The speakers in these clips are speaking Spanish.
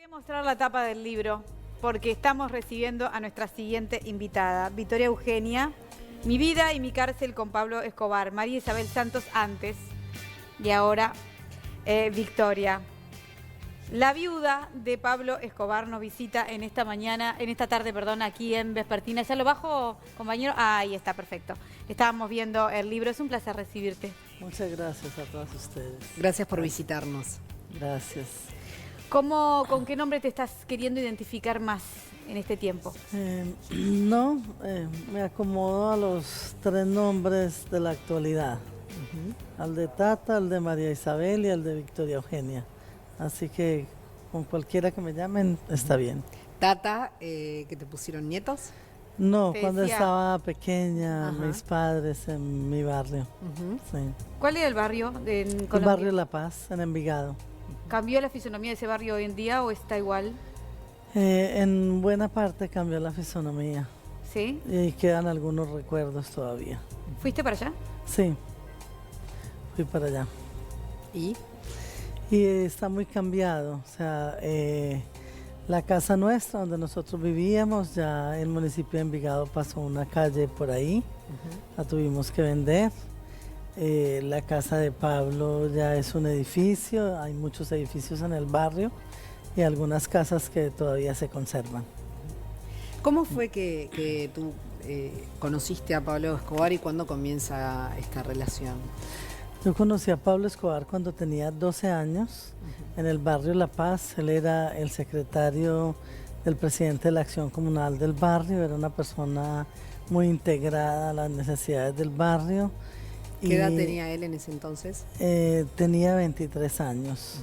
Voy a mostrar la tapa del libro porque estamos recibiendo a nuestra siguiente invitada, Victoria Eugenia, Mi vida y mi cárcel con Pablo Escobar, María Isabel Santos antes y ahora Victoria. La viuda de Pablo Escobar nos visita en esta tarde, aquí en Vespertina. ¿Ya lo bajo, compañero? Ahí está, perfecto. Estábamos viendo el libro, es un placer recibirte. Muchas gracias a todas ustedes. Gracias por visitarnos. Gracias. ¿Con qué nombre te estás queriendo identificar más en este tiempo? Me acomodo a los tres nombres de la actualidad. Al de Tata, al de María Isabel y al de Victoria Eugenia. Así que con cualquiera que me llamen está bien. Tata, ¿que te pusieron nietos? No, Te cuando decía. estaba pequeña, Ajá. mis padres en mi barrio. Sí. ¿Cuál era el barrio en El Colombia? barrio La Paz, en Envigado. ¿Cambió la fisonomía de ese barrio hoy en día o está igual? En buena parte cambió la fisonomía ¿Sí? y quedan algunos recuerdos todavía. ¿Fuiste para allá? Sí, fui para allá. ¿Y? Y está muy cambiado, o sea, la casa nuestra donde nosotros vivíamos, ya el municipio de Envigado pasó una calle por ahí, la tuvimos que vender. La casa de Pablo ya es un edificio, hay muchos edificios en el barrio y algunas casas que todavía se conservan. ¿Cómo fue que tú conociste a Pablo Escobar y cuándo comienza esta relación? Yo conocí a Pablo Escobar cuando tenía 12 años en el barrio La Paz. Él era el secretario del presidente de la Acción Comunal del barrio, era una persona muy integrada a las necesidades del barrio. ¿Qué edad tenía él en ese entonces? Tenía 23 años.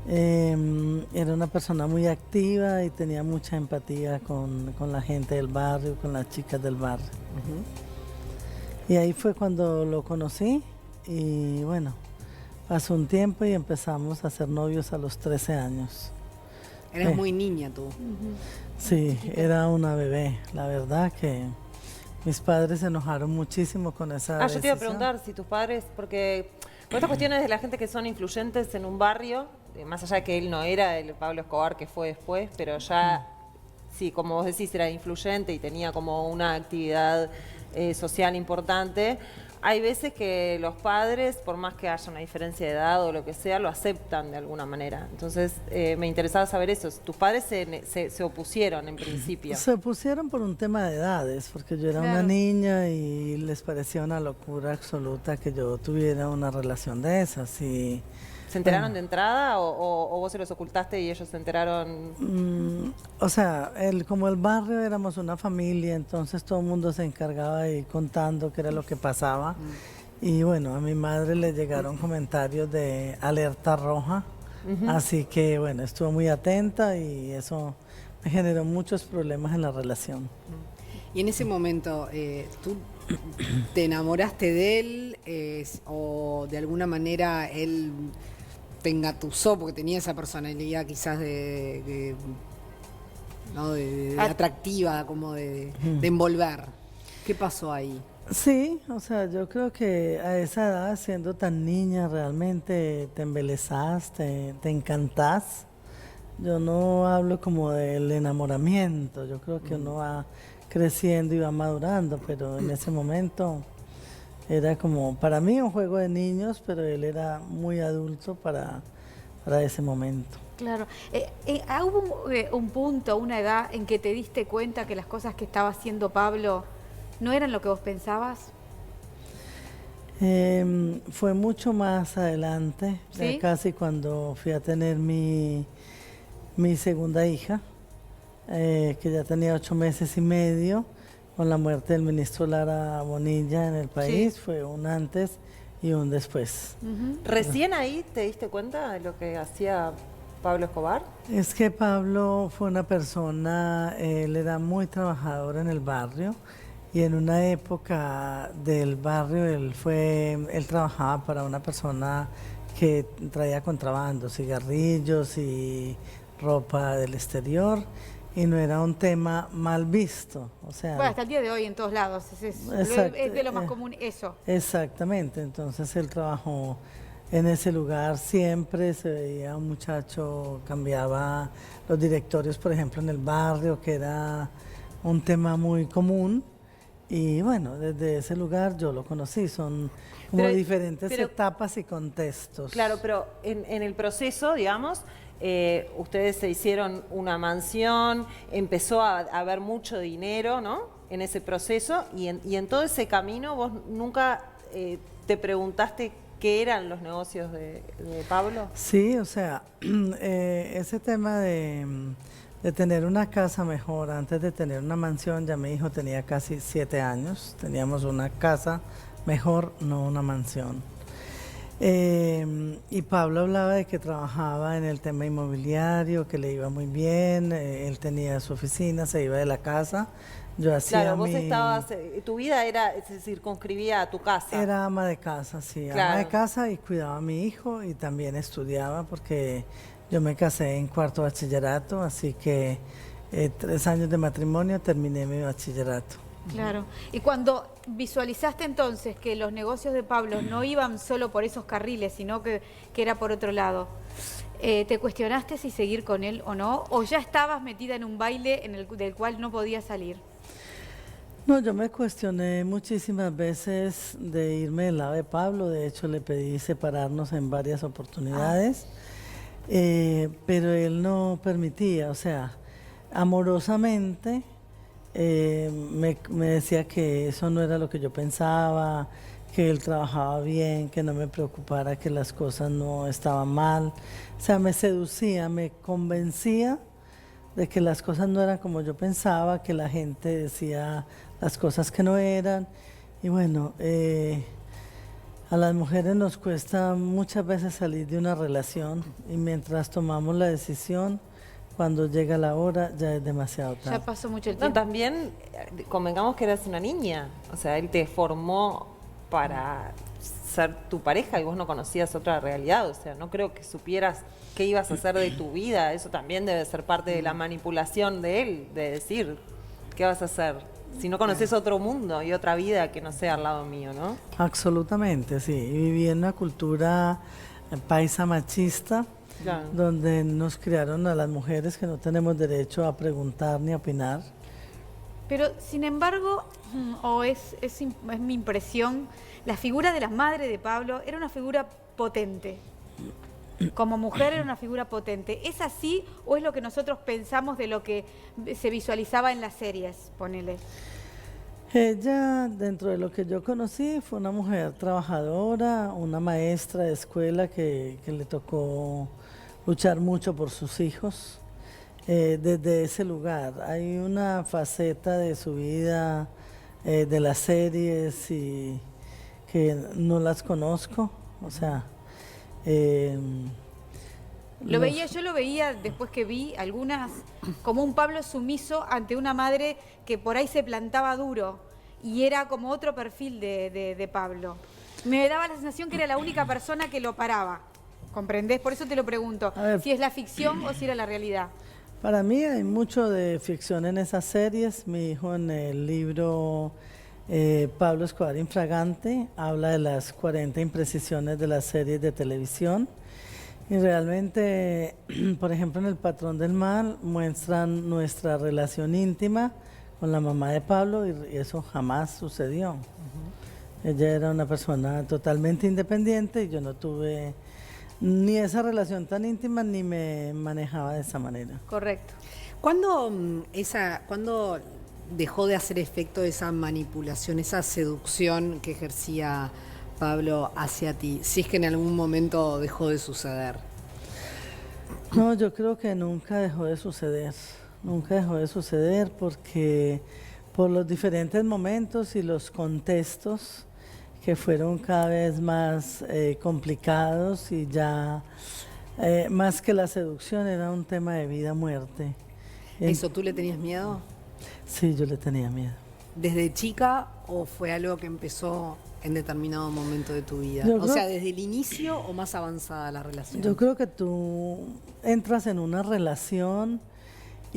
Era una persona muy activa y tenía mucha empatía con la gente del barrio, con las chicas del barrio. Y ahí fue cuando lo conocí y bueno, pasó un tiempo y empezamos a ser novios a los 13 años. Eras muy niña tú. Sí, era una bebé, la verdad que mis padres se enojaron muchísimo con esa yo te iba a decisión. preguntar si tus padres, porque con estas cuestiones de la gente que son influyentes en un barrio, más allá de que él no era el Pablo Escobar que fue después, pero ya, sí, como vos decís, era influyente y tenía como una actividad social importante. Hay veces que los padres, por más que haya una diferencia de edad o lo que sea, lo aceptan de alguna manera. Entonces, me interesaba saber eso. Tus padres se opusieron en principio. Se opusieron por un tema de edades, porque yo era una Claro. niña y les parecía una locura absoluta que yo tuviera una relación de esas. Y, ¿Se enteraron de entrada o vos se los ocultaste y ellos se enteraron? o sea, como el barrio éramos una familia, entonces todo el mundo se encargaba de ir contando qué era lo que pasaba. Y bueno, a mi madre le llegaron comentarios de alerta roja, así que bueno, estuvo muy atenta y eso me generó muchos problemas en la relación. Y en ese momento, ¿tú te enamoraste de él o de alguna manera él te engatusó porque tenía esa personalidad quizás ¿no? de atractiva, como de envolver? ¿Qué pasó ahí? Sí, o sea, yo creo que a esa edad, siendo tan niña, realmente te embelezás, te encantás. Yo no hablo como del enamoramiento, yo creo que uno va creciendo y va madurando, pero en ese momento era como, para mí, un juego de niños, pero él era muy adulto para ese momento. Claro. ¿Hubo un punto, una edad en que te diste cuenta que las cosas que estaba haciendo Pablo no eran lo que vos pensabas? Fue mucho más adelante, ya ¿Sí? casi cuando fui a tener mi segunda hija, que ya tenía 8 meses y medio, con la muerte del ministro Lara Bonilla en el país. Sí. Fue un antes y un después. ¿Recién ahí te diste cuenta de lo que hacía Pablo Escobar? Es que Pablo fue una persona, él era muy trabajador en el barrio y en una época del barrio él trabajaba para una persona que traía contrabando, cigarrillos y ropa del exterior, y no era un tema mal visto. O sea, Bueno, hasta el día de hoy en todos lados. Es Exacto, de lo más común eso. exactamente, entonces él trabajó En ese lugar siempre se veía un muchacho, cambiaba los directorios, por ejemplo, en el barrio, que era un tema muy común. Y bueno, desde ese lugar yo lo conocí, son como diferentes etapas y contextos. Claro, pero en el proceso, digamos, ustedes se hicieron una mansión, empezó a haber mucho dinero, ¿no? En ese proceso, y en todo ese camino vos nunca te preguntaste qué eran los negocios de Pablo. Sí, o sea, ese tema de tener una casa mejor antes de tener una mansión, ya mi hijo tenía casi 7 años, teníamos una casa mejor, no una mansión. Y Pablo hablaba de que trabajaba en el tema inmobiliario, que le iba muy bien, él tenía su oficina, se iba de la casa. Yo hacía Claro, vos estabas, tu vida era, se circunscribía a tu casa. Era ama de casa, sí, Claro. ama de casa y cuidaba a mi hijo y también estudiaba porque yo me casé en 4º bachillerato, así que 3 años de matrimonio terminé mi bachillerato. Claro. Y cuando visualizaste entonces que los negocios de Pablo no iban solo por esos carriles, sino que era por otro lado, ¿te cuestionaste si seguir con él o no? ¿O ya estabas metida en un baile del cual no podías salir? No, yo me cuestioné muchísimas veces de irme del lado de Pablo, de hecho le pedí separarnos en varias oportunidades, pero él no permitía, o sea, amorosamente me decía que eso no era lo que yo pensaba, que él trabajaba bien, que no me preocupara, que las cosas no estaban mal, o sea, me seducía, me convencía de que las cosas no eran como yo pensaba, que la gente decía las cosas que no eran. Y bueno, a las mujeres nos cuesta muchas veces salir de una relación y mientras tomamos la decisión, cuando llega la hora ya es demasiado tarde. Ya pasó mucho el No, tiempo. también convengamos que eras una niña, o sea, él te formó para ser tu pareja y vos no conocías otra realidad, o sea, no creo que supieras qué ibas a hacer de tu vida, eso también debe ser parte de la manipulación de él, de decir, ¿qué vas a hacer? Si no conoces otro mundo y otra vida que no sea al lado mío, ¿no? Absolutamente, sí. Y viví en una cultura paisa machista, Claro. donde nos criaron a las mujeres que no tenemos derecho a preguntar ni a opinar. Pero, sin embargo, o es mi impresión, la figura de la madre de Pablo era una figura potente. Como mujer era una figura potente. ¿Es así o es lo que nosotros pensamos de lo que se visualizaba en las series? Ponele. Ella, dentro de lo que yo conocí, fue una mujer trabajadora, una maestra de escuela que le tocó luchar mucho por sus hijos. Desde ese lugar hay una faceta de su vida, de las series y que no las conozco, o sea, Yo lo veía después que vi algunas como un Pablo sumiso ante una madre que por ahí se plantaba duro y era como otro perfil de Pablo. Me daba la sensación que era la única persona que lo paraba. ¿Comprendés? Por eso te lo pregunto, A ver. si es la ficción o si era la realidad. Para mí hay mucho de ficción en esas series. Mi hijo en el libro Pablo Escobar Infragante habla de las 40 imprecisiones de las series de televisión. Y realmente, por ejemplo, en El Patrón del Mal muestran nuestra relación íntima con la mamá de Pablo y eso jamás sucedió. Ella era una persona totalmente independiente y yo no tuve ni esa relación tan íntima ni me manejaba de esa manera. Correcto. ¿Cuándo dejó de hacer efecto esa manipulación, esa seducción que ejercía Pablo hacia ti? Si es que en algún momento dejó de suceder. No, yo creo que nunca dejó de suceder. Nunca dejó de suceder porque por los diferentes momentos y los contextos que fueron cada vez más complicados y ya más que la seducción era un tema de vida-muerte. ¿Eso tú le tenías miedo? Sí, yo le tenía miedo. ¿Desde chica o fue algo que empezó en determinado momento de tu vida? Yo O creo- sea, ¿desde el inicio o más avanzada la relación? Yo creo que tú entras en una relación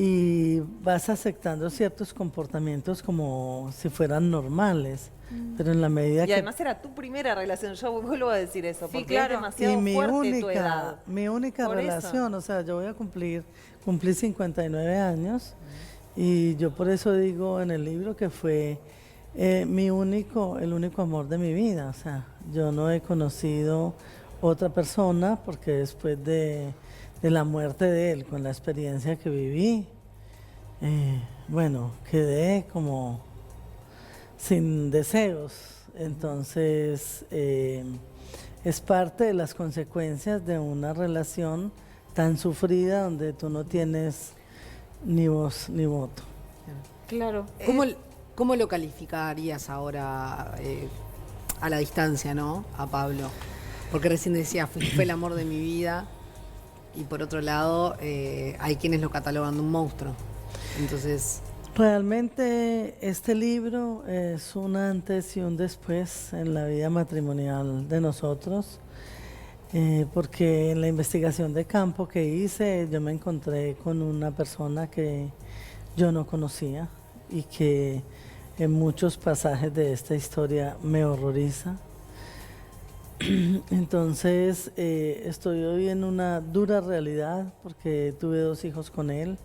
y vas aceptando ciertos comportamientos como si fueran normales, pero en la medida Y que... además era tu primera relación, yo vuelvo a decir eso, Sí, porque claro. es demasiado fuerte tu edad. Mi única Por eso. relación, o sea, yo voy a cumplí 59 años y yo por eso digo en el libro que fue el único amor de mi vida, o sea, yo no he conocido otra persona porque después de la muerte de él, con la experiencia que viví, bueno, quedé como sin deseos. Entonces, es parte de las consecuencias de una relación tan sufrida donde tú no tienes ni voz ni voto. Claro. ¿Cómo lo calificarías ahora a la distancia, ¿no? A Pablo. Porque recién decía, fue el amor de mi vida. Y por otro lado, hay quienes lo catalogan de un monstruo. Entonces... Realmente este libro es un antes y un después en la vida matrimonial de nosotros, porque en la investigación de campo que hice yo me encontré con una persona que yo no conocía y que en muchos pasajes de esta historia me horroriza. Entonces estoy hoy en una dura realidad porque tuve 2 hijos con él.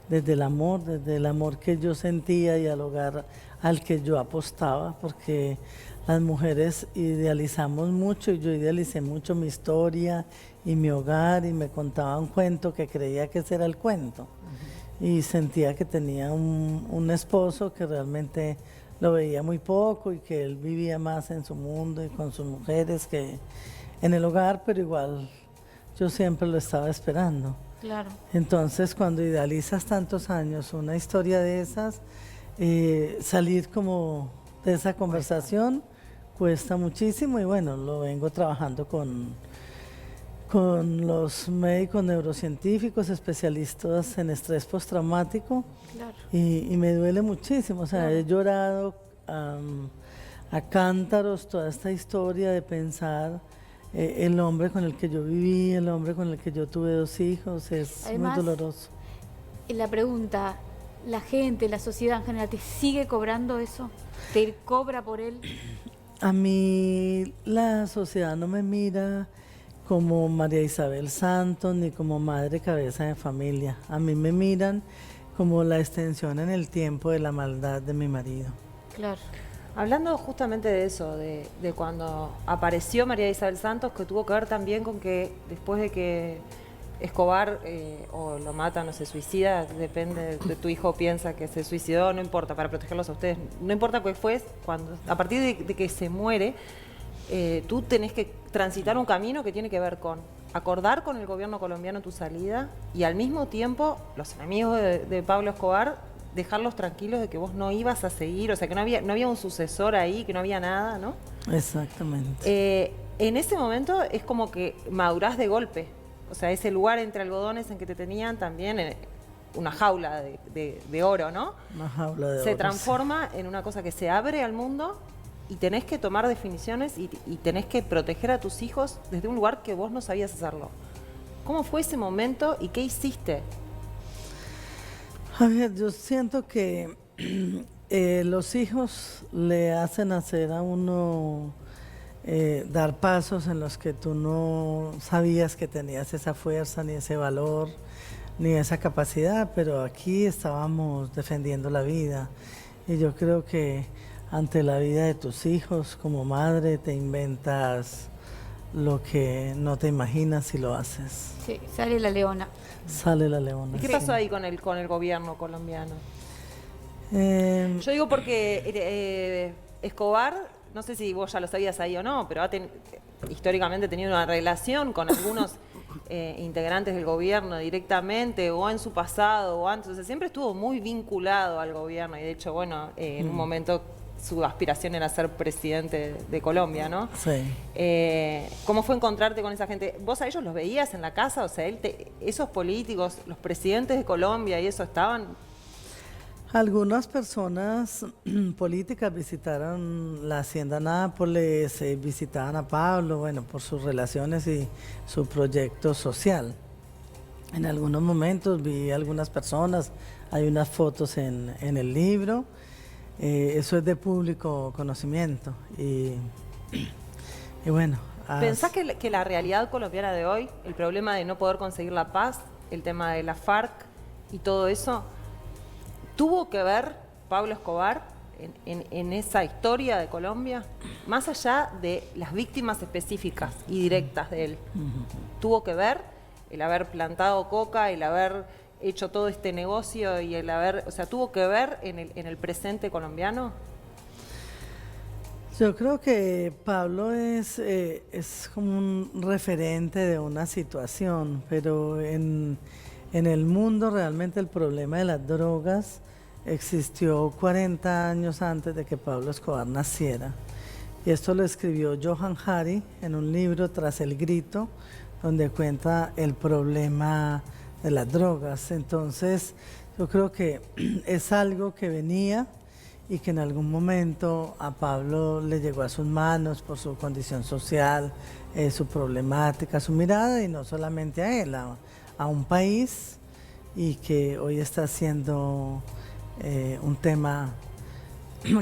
Desde el amor que yo sentía y al hogar al que yo apostaba, porque las mujeres idealizamos mucho y yo idealicé mucho mi historia y mi hogar y me contaba un cuento que creía que ese era el cuento. Y sentía que tenía un esposo que realmente lo veía muy poco y que él vivía más en su mundo y con sus mujeres que en el hogar, pero igual yo siempre lo estaba esperando. Claro. Entonces, cuando idealizas tantos años una historia de esas, salir como de esa conversación cuesta muchísimo y bueno, lo vengo trabajando con los médicos neurocientíficos, especialistas en estrés postraumático, Claro. y me duele muchísimo, o sea, he llorado a cántaros toda esta historia de pensar el hombre con el que yo viví, el hombre con el que yo tuve 2 hijos, es Además, muy doloroso. Y la pregunta, ¿la gente, la sociedad en general, te sigue cobrando eso? ¿Te cobra por él? A mí la sociedad no me mira como María Isabel Santos ni como madre cabeza de familia. A mí me miran como la extensión en el tiempo de la maldad de mi marido. Claro. Hablando justamente de eso, de cuando apareció María Isabel Santos, que tuvo que ver también con que después de que Escobar o lo matan o se suicida, depende de tu hijo piensa que se suicidó, no importa, para protegerlos a ustedes, no importa qué fue, a partir de que se muere, tú tenés que transitar un camino que tiene que ver con acordar con el gobierno colombiano tu salida y al mismo tiempo los enemigos de Pablo Escobar dejarlos tranquilos de que vos no ibas a seguir, o sea, que no había un sucesor ahí, que no había nada, ¿no? Exactamente. En ese momento es como que madurás de golpe, o sea, ese lugar entre algodones en que te tenían también una jaula de oro, ¿no? Una jaula de oro. Se transforma en una cosa que se abre al mundo y tenés que tomar definiciones y tenés que proteger a tus hijos desde un lugar que vos no sabías hacerlo. ¿Cómo fue ese momento y qué hiciste? A ver, yo siento que los hijos le hacen hacer a uno dar pasos en los que tú no sabías que tenías esa fuerza, ni ese valor, ni esa capacidad, pero aquí estábamos defendiendo la vida. Y yo creo que ante la vida de tus hijos, como madre, te inventas lo que no te imaginas si lo haces. Sí, sale la leona. Sale la leona. ¿Y qué sí. pasó ahí con el gobierno colombiano? Eh, Yo digo porque Escobar, no sé si vos ya lo sabías ahí o no, pero históricamente ha tenido una relación con algunos integrantes del gobierno directamente o en su pasado o antes. O sea, siempre estuvo muy vinculado al gobierno y de hecho, bueno, en un momento su aspiración era ser presidente de Colombia, ¿no? sí. ¿Cómo fue encontrarte con esa gente? ¿Vos a ellos los veías en la casa? O sea, esos políticos, los presidentes de Colombia y eso estaban... Algunas personas políticas visitaron la Hacienda Nápoles, visitaban a Pablo, bueno, por sus relaciones y su proyecto social. En algunos momentos vi algunas personas, hay unas fotos en el libro, eso es de público conocimiento. Y bueno. ¿Pensás que la realidad colombiana de hoy, el problema de no poder conseguir la paz, el tema de la FARC y todo eso, tuvo que ver Pablo Escobar en esa historia de Colombia? Más allá de las víctimas específicas y directas de él, ¿tuvo que ver el haber plantado coca, el haber hecho todo este negocio y el haber, o sea, tuvo que ver en el presente colombiano? Yo creo que Pablo es como un referente de una situación, pero en el mundo realmente el problema de las drogas existió 40 años antes de que Pablo Escobar naciera. Y esto lo escribió Johan Hari en un libro, Tras el Grito, donde cuenta el problema de las drogas. Entonces, yo creo que es algo que venía y que en algún momento a Pablo le llegó a sus manos por su condición social, su problemática, su mirada, y no solamente a él, a un país, y que hoy está siendo un tema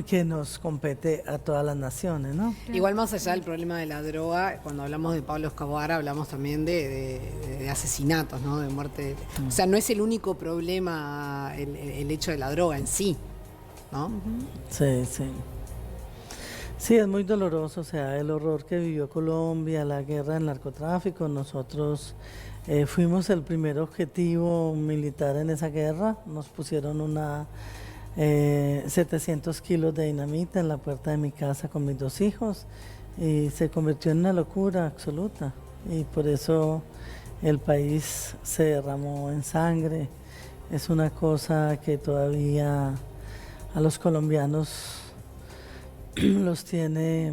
que nos compete a todas las naciones, ¿no? Igual, más allá del problema de la droga, cuando hablamos de Pablo Escobar hablamos también de asesinatos, ¿no? De muerte. O sea, no es el único problema el hecho de la droga en sí, ¿no? Sí, sí. Sí, es muy doloroso, o sea, el horror que vivió Colombia, la guerra del narcotráfico. Nosotros fuimos el primer objetivo militar en esa guerra. Nos pusieron 700 kilos de dinamita en la puerta de mi casa con mis 2 hijos y se convirtió en una locura absoluta. Y por eso el país se derramó en sangre. Es una cosa que todavía a los colombianos los tiene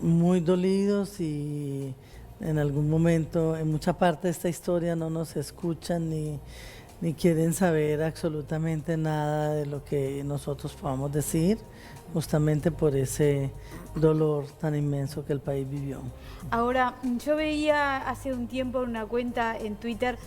muy dolidos, y en algún momento, en mucha parte de esta historia no nos escuchan ni quieren saber absolutamente nada de lo que nosotros podamos decir, justamente por ese dolor tan inmenso que el país vivió. Ahora, yo veía hace un tiempo en una cuenta en Twitter,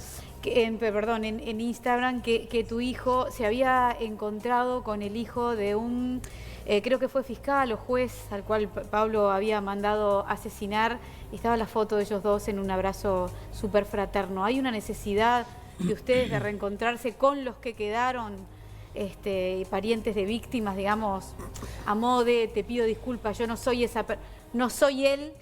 en Instagram, que tu hijo se había encontrado con el hijo de un, creo que fue fiscal o juez, al cual Pablo había mandado asesinar, y estaba la foto de ellos dos en un abrazo súper fraterno. ¿Hay una necesidad de ustedes de reencontrarse con los que quedaron, parientes de víctimas, digamos, a modo de te pido disculpas, yo no soy no soy él?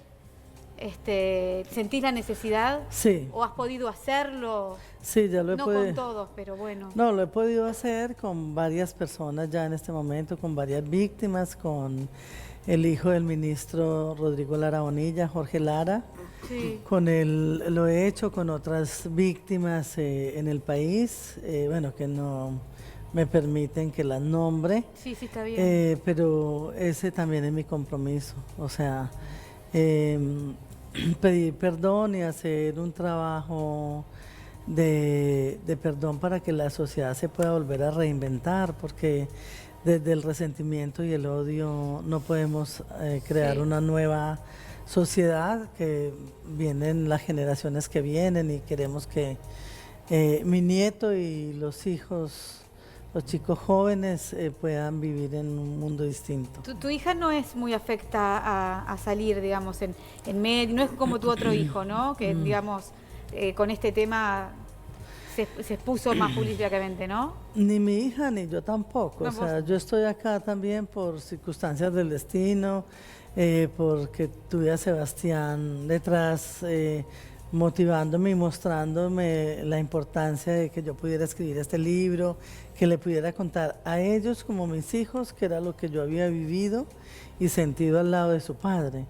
¿Sentís la necesidad? Sí. ¿O has podido hacerlo? Sí, ya lo he No podido. con todos, pero bueno. No, lo he podido hacer con varias personas ya en este momento, con varias víctimas, con el hijo del ministro Rodrigo Lara Bonilla, Jorge Lara. Sí. Lo he hecho con otras víctimas en el país, bueno, que no me permiten que las nombre. Sí, sí, está bien. Pero ese también es mi compromiso, o sea, pedir perdón y hacer un trabajo de perdón para que la sociedad se pueda volver a reinventar, porque desde el resentimiento y el odio no podemos crear Sí. una nueva sociedad, que vienen las generaciones que vienen, y queremos que mi nieto y los hijos, los chicos jóvenes puedan vivir en un mundo distinto. Tu hija no es muy afecta a salir, digamos, en medio, no es como tu otro hijo, ¿no? Que, digamos, con este tema se expuso más públicamente, ¿no? Ni mi hija ni yo tampoco. No, O sea, vos- yo estoy acá también por circunstancias del destino, porque tuve a Sebastián detrás, motivándome y mostrándome la importancia de que yo pudiera escribir este libro, que le pudiera contar a ellos como mis hijos, que era lo que yo había vivido y sentido al lado de su padre.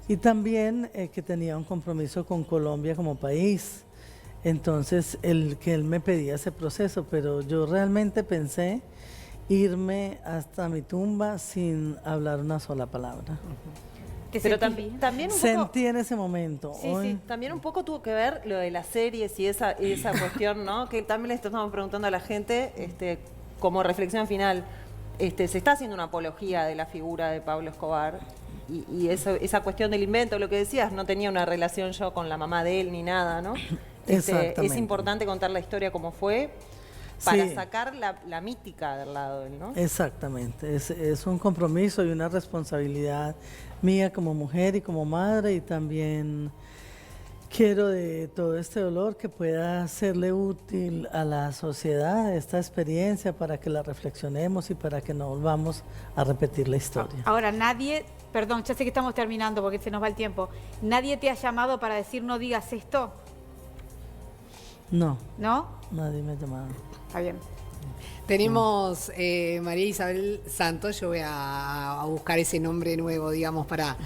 Y también que tenía un compromiso con Colombia como país. Entonces, que él me pedía ese proceso, pero yo realmente pensé irme hasta mi tumba sin hablar una sola palabra. ¿Te Pero sentís bien? también un poco... Sentí en ese momento. Sí, hoy, sí. También un poco tuvo que ver lo de las series y esa cuestión, ¿no? Que también le estamos preguntando a la gente, como reflexión final. Se está haciendo una apología de la figura de Pablo Escobar y esa cuestión del invento, lo que decías, no tenía una relación yo con la mamá de él ni nada, ¿no? Exactamente. Es importante contar la historia como fue para Sí. sacar la mítica del lado de él, ¿no? Exactamente, es un compromiso y una responsabilidad mía como mujer y como madre, y también quiero de todo este dolor que pueda serle útil a la sociedad esta experiencia para que la reflexionemos y para que no volvamos a repetir la historia. Ahora, nadie, perdón, ya sé que estamos terminando porque se nos va el tiempo, nadie te ha llamado para decir no digas esto, No, ¿no? nadie me ha llamado. Está bien. Tenemos María Isabel Santos, yo voy a buscar ese nombre nuevo, digamos, para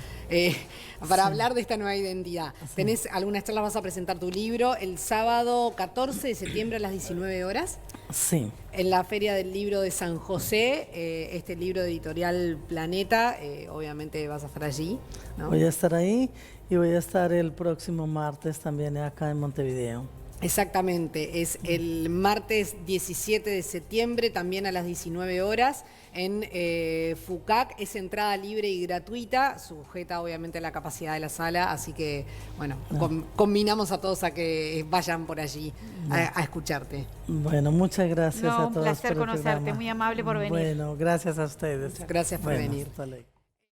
hablar de esta nueva identidad. ¿Tenés algunas charlas? ¿Vas a presentar tu libro el sábado 14 de septiembre a las 19 horas? Sí, En la Feria del Libro de San José, este libro de Editorial Planeta, obviamente vas a estar allí, ¿no? voy a estar ahí y voy a estar el próximo martes también acá en Montevideo. Exactamente, es el martes 17 de septiembre, también a las 19 horas, en FUCAC. Es entrada libre y gratuita, sujeta obviamente a la capacidad de la sala, así que, bueno, combinamos a todos a que vayan por allí a escucharte. Bueno, muchas gracias No, a un todos placer por el conocerte, programa. muy amable por venir. Bueno, gracias a ustedes. Gracias por Bueno, venir. hasta luego.